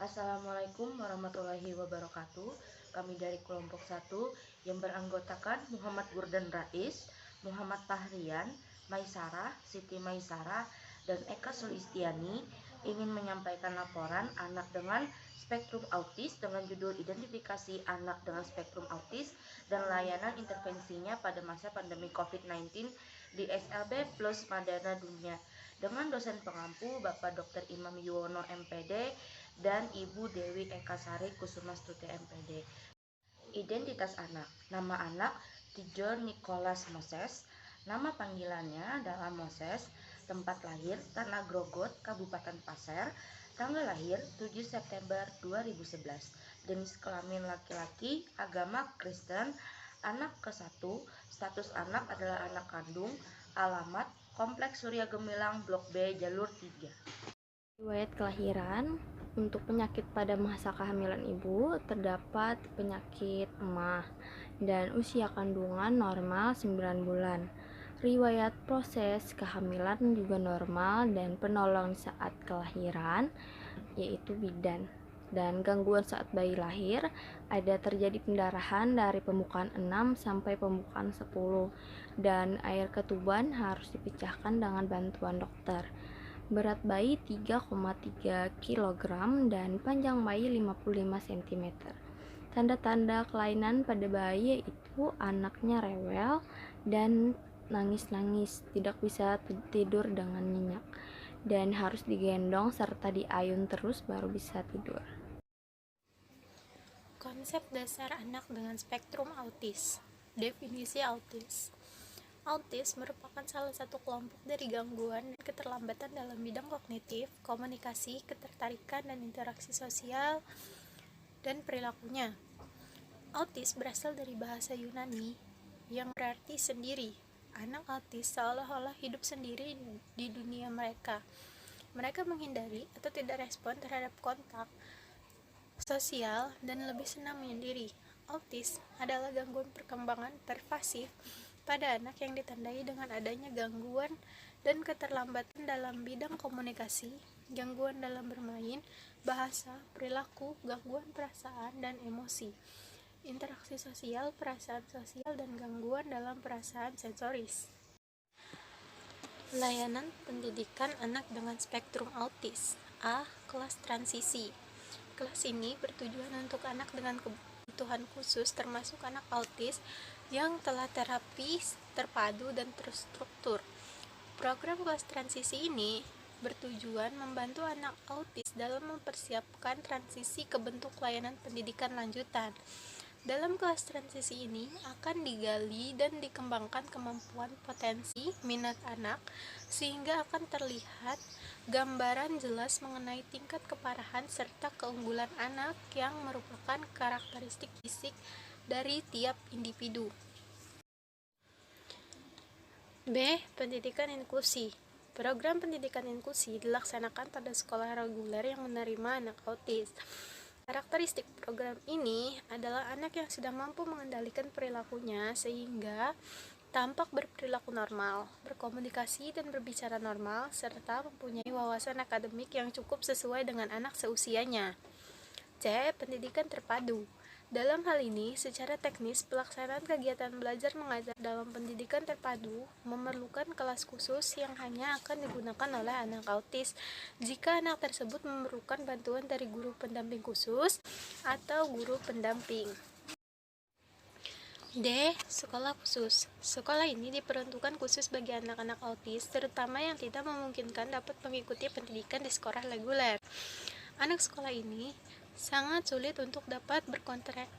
Assalamualaikum warahmatullahi wabarakatuh. Kami dari kelompok 1 yang beranggotakan Muhammad Gurdan Rais, Muhammad Fahrian, Maisarah, Siti Maisarah, dan Eka Sulistiani ingin menyampaikan laporan anak dengan spektrum autis dengan judul identifikasi anak dengan spektrum autis dan layanan intervensinya pada masa pandemi COVID-19 di SLB Plus Madana Dunia dengan dosen pengampu Bapak Dr. Imam Yuwono MPD dan Ibu Dewi Ekasari Kusumastuti MPD. Identitas anak. Nama anak Tijol Nicholas Moses. Nama panggilannya adalah Moses. Tempat lahir Tanah Grogot, Kabupaten Pasir. Tanggal lahir 7 September 2011. Jenis kelamin laki-laki, agama Kristen. Anak ke-1, status anak adalah anak kandung. Alamat Kompleks Surya Gemilang Blok B Jalur 3. Riwayat kelahiran. Untuk penyakit pada masa kehamilan ibu terdapat penyakit emah dan usia kandungan normal 9 bulan. Riwayat proses kehamilan juga normal dan penolong saat kelahiran yaitu bidan. Dan gangguan saat bayi lahir ada terjadi pendarahan dari pembukaan 6 sampai pembukaan 10 dan air ketuban harus dipecahkan dengan bantuan dokter. Berat bayi 3,3 kg dan panjang bayi 55 cm. Tanda-tanda kelainan pada bayi yaitu anaknya rewel dan nangis-nangis, tidak bisa tidur dengan nyenyak, dan harus digendong serta diayun terus baru bisa tidur. Konsep dasar anak dengan spektrum autis. Definisi autis. Autis merupakan salah satu kelompok dari gangguan dan keterlambatan dalam bidang kognitif, komunikasi, ketertarikan, dan interaksi sosial dan perilakunya. Autis berasal dari bahasa Yunani yang berarti sendiri. Anak autis seolah-olah hidup sendiri di dunia mereka. Mereka menghindari atau tidak respon terhadap kontak sosial dan lebih senang menyendiri. Autis adalah gangguan perkembangan pervasif pada anak yang ditandai dengan adanya gangguan dan keterlambatan dalam bidang komunikasi, gangguan dalam bermain, bahasa, perilaku, gangguan perasaan dan emosi, interaksi sosial, perasaan sosial, dan gangguan dalam perasaan sensoris. Layanan pendidikan anak dengan spektrum autis. A. Kelas transisi. Kelas ini bertujuan untuk anak dengan kebutuhan khusus termasuk anak autis yang telah terapi terpadu dan terstruktur. Program kelas transisi ini bertujuan membantu anak autis dalam mempersiapkan transisi ke bentuk layanan pendidikan lanjutan. Dalam kelas transisi ini akan digali dan dikembangkan kemampuan, potensi, minat anak sehingga akan terlihat gambaran jelas mengenai tingkat keparahan serta keunggulan anak yang merupakan karakteristik fisik dari tiap individu. B. Pendidikan inklusi. Program pendidikan inklusi dilaksanakan pada sekolah reguler yang menerima anak autis. Karakteristik program ini adalah anak yang sudah mampu mengendalikan perilakunya sehingga tampak berperilaku normal, berkomunikasi dan berbicara normal, serta mempunyai wawasan akademik yang cukup sesuai dengan anak seusianya. C. Pendidikan terpadu. Dalam hal ini, secara teknis, pelaksanaan kegiatan belajar mengajar dalam pendidikan terpadu memerlukan kelas khusus yang hanya akan digunakan oleh anak autis jika anak tersebut memerlukan bantuan dari guru pendamping khusus atau guru pendamping. D. Sekolah khusus. Sekolah ini diperuntukkan khusus bagi anak-anak autis, terutama yang tidak memungkinkan dapat mengikuti pendidikan di sekolah reguler. Anak sekolah ini sangat sulit untuk dapat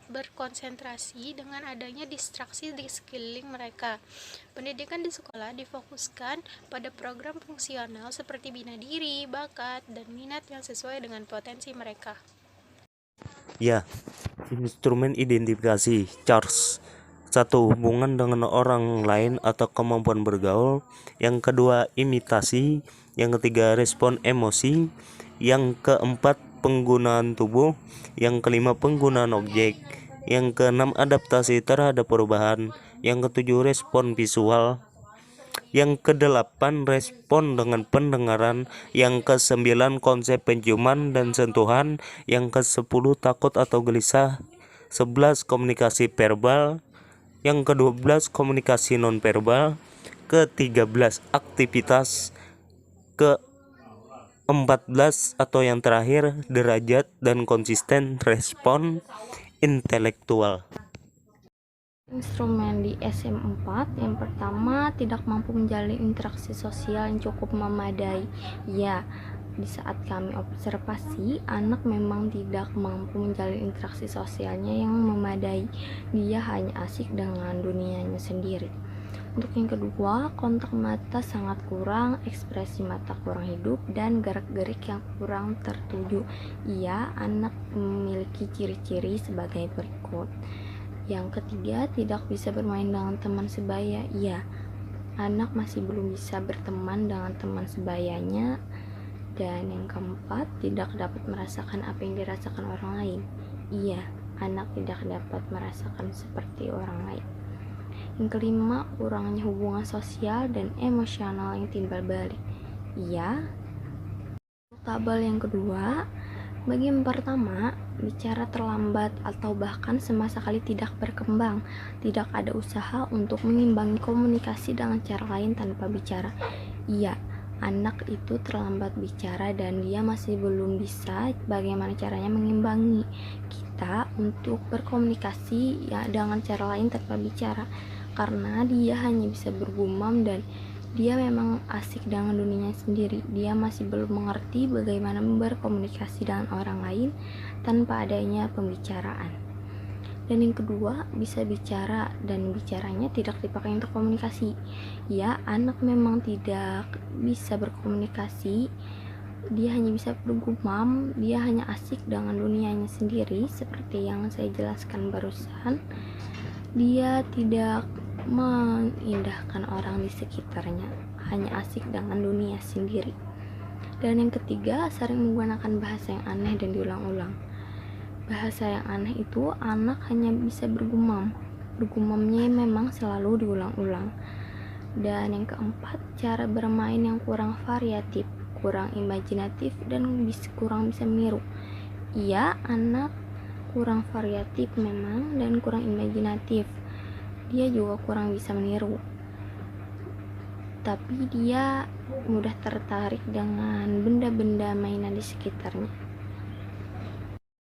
berkonsentrasi dengan adanya distraksi di sekeliling mereka. Pendidikan di sekolah difokuskan pada program fungsional seperti bina diri, bakat, dan minat yang sesuai dengan potensi mereka. Ya, instrumen identifikasi Charles. 1. Hubungan dengan orang lain atau kemampuan bergaul. Yang kedua, imitasi. Yang ketiga, respon emosi. Yang keempat, penggunaan tubuh. Yang kelima, penggunaan objek. Yang keenam, adaptasi terhadap perubahan. Yang ketujuh, respon visual. Yang ke-8 respon dengan pendengaran. Yang ke-9 konsep penciuman dan sentuhan. Yang ke-10 takut atau gelisah. 11 komunikasi verbal. Yang ke-12 komunikasi nonverbal. Ke-13 aktivitas. Ke-14 atau yang terakhir derajat dan konsisten respon intelektual. Instrumen di SM4 yang pertama, tidak mampu menjalin interaksi sosial yang cukup memadai. Ya, di saat kami observasi, anak memang tidak mampu menjalin interaksi sosialnya yang memadai. Dia hanya asik dengan dunianya sendiri. Untuk yang kedua, kontak mata sangat kurang, ekspresi mata kurang hidup, dan gerak-gerik yang kurang tertuju. Iya, anak memiliki ciri-ciri sebagai berikut. Yang ketiga, tidak bisa bermain dengan teman sebaya. Iya, anak masih belum bisa berteman dengan teman sebayanya. Dan yang keempat, tidak dapat merasakan apa yang dirasakan orang lain. Iya, anak tidak dapat merasakan seperti orang lain. Yang kelima, kurangnya hubungan sosial dan emosional yang timbal balik. Iya. Tabel yang kedua, bagi yang pertama, bicara terlambat atau bahkan sama sekali tidak berkembang. Tidak ada usaha untuk mengimbangi komunikasi dengan cara lain tanpa bicara. Iya, anak itu terlambat bicara dan dia masih belum bisa bagaimana caranya mengimbangi kita untuk berkomunikasi ya dengan cara lain tanpa bicara. Karena dia hanya bisa bergumam dan dia memang asik dengan dunianya sendiri. Dia masih belum mengerti bagaimana berkomunikasi dengan orang lain tanpa adanya pembicaraan. Dan yang kedua, bisa bicara dan bicaranya tidak dipakai untuk komunikasi. Ya, anak memang tidak bisa berkomunikasi. Dia hanya bisa bergumam, dia hanya asik dengan dunianya sendiri seperti yang saya jelaskan barusan. Dia tidak mengindahkan orang di sekitarnya, hanya asik dengan dunia sendiri. Dan yang ketiga, sering menggunakan bahasa yang aneh dan diulang-ulang. Bahasa yang aneh itu anak hanya bisa bergumam. Bergumamnya memang selalu diulang-ulang. Dan yang keempat, cara bermain yang kurang variatif, kurang imajinatif, dan kurang bisa meniru. Iya, anak kurang variatif memang dan kurang imajinatif. Dia juga kurang bisa meniru, tapi dia mudah tertarik dengan benda-benda mainan di sekitarnya.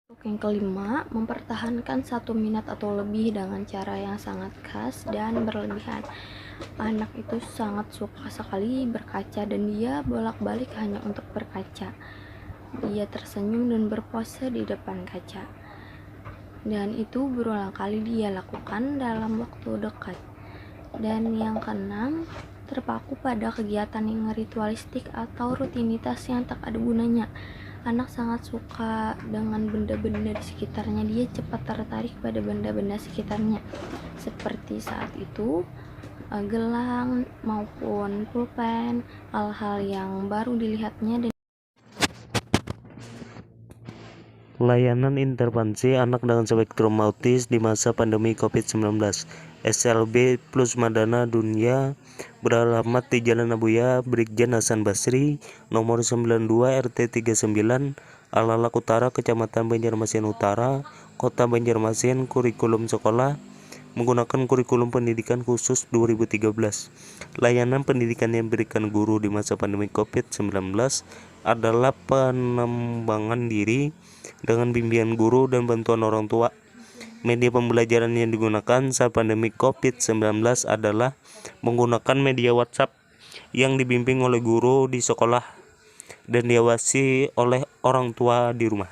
Untuk yang kelima, mempertahankan satu minat atau lebih dengan cara yang sangat khas dan berlebihan. Anak itu sangat suka sekali berkaca dan dia bolak-balik hanya untuk berkaca. Dia tersenyum dan berpose di depan kaca. Dan itu berulang kali dia lakukan dalam waktu dekat. Dan yang keenam, terpaku pada kegiatan yang ritualistik atau rutinitas yang tak ada gunanya. Anak sangat suka dengan benda-benda di sekitarnya. Dia cepat tertarik pada benda-benda sekitarnya, seperti saat itu gelang maupun pulpen, hal-hal yang baru dilihatnya. Layanan intervensi anak dengan spektrum autis di masa pandemi COVID-19. SLB Plus Madana Dunia beralamat di Jalan Abuya, Brigjen Hasan Basri, nomor 92 RT 39, Alalak Utara, Kecamatan Banjarmasin Utara, Kota Banjarmasin. Kurikulum sekolah menggunakan kurikulum pendidikan khusus 2013. Layanan pendidikan yang diberikan guru di masa pandemi COVID-19 adalah pengembangan diri dengan bimbingan guru dan bantuan orang tua. Media pembelajaran yang digunakan saat pandemi COVID-19 adalah menggunakan media WhatsApp yang dibimbing oleh guru di sekolah dan diawasi oleh orang tua di rumah.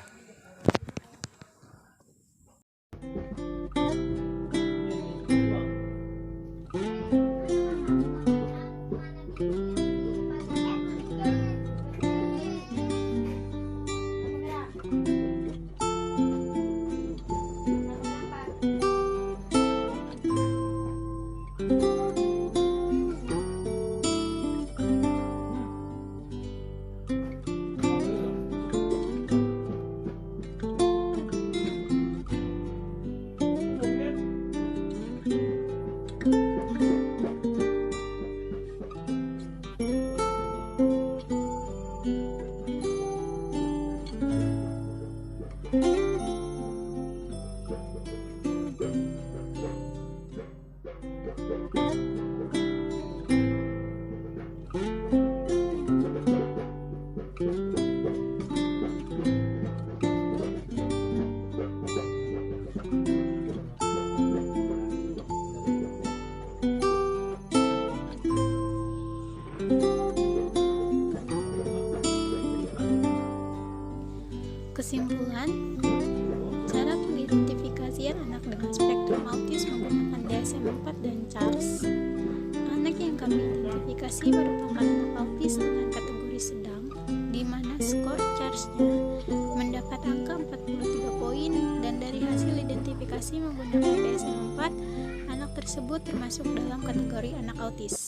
Kesimpulan, cara pengidentifikasian anak dengan spektrum autis menggunakan DSM-4 dan CHARS. Anak yang kami identifikasi merupakan anak autis dengan kategori sedang, di mana skor CHARS-nya mendapat angka 43 poin, dan dari hasil identifikasi menggunakan DSM-4, anak tersebut termasuk dalam kategori anak autis.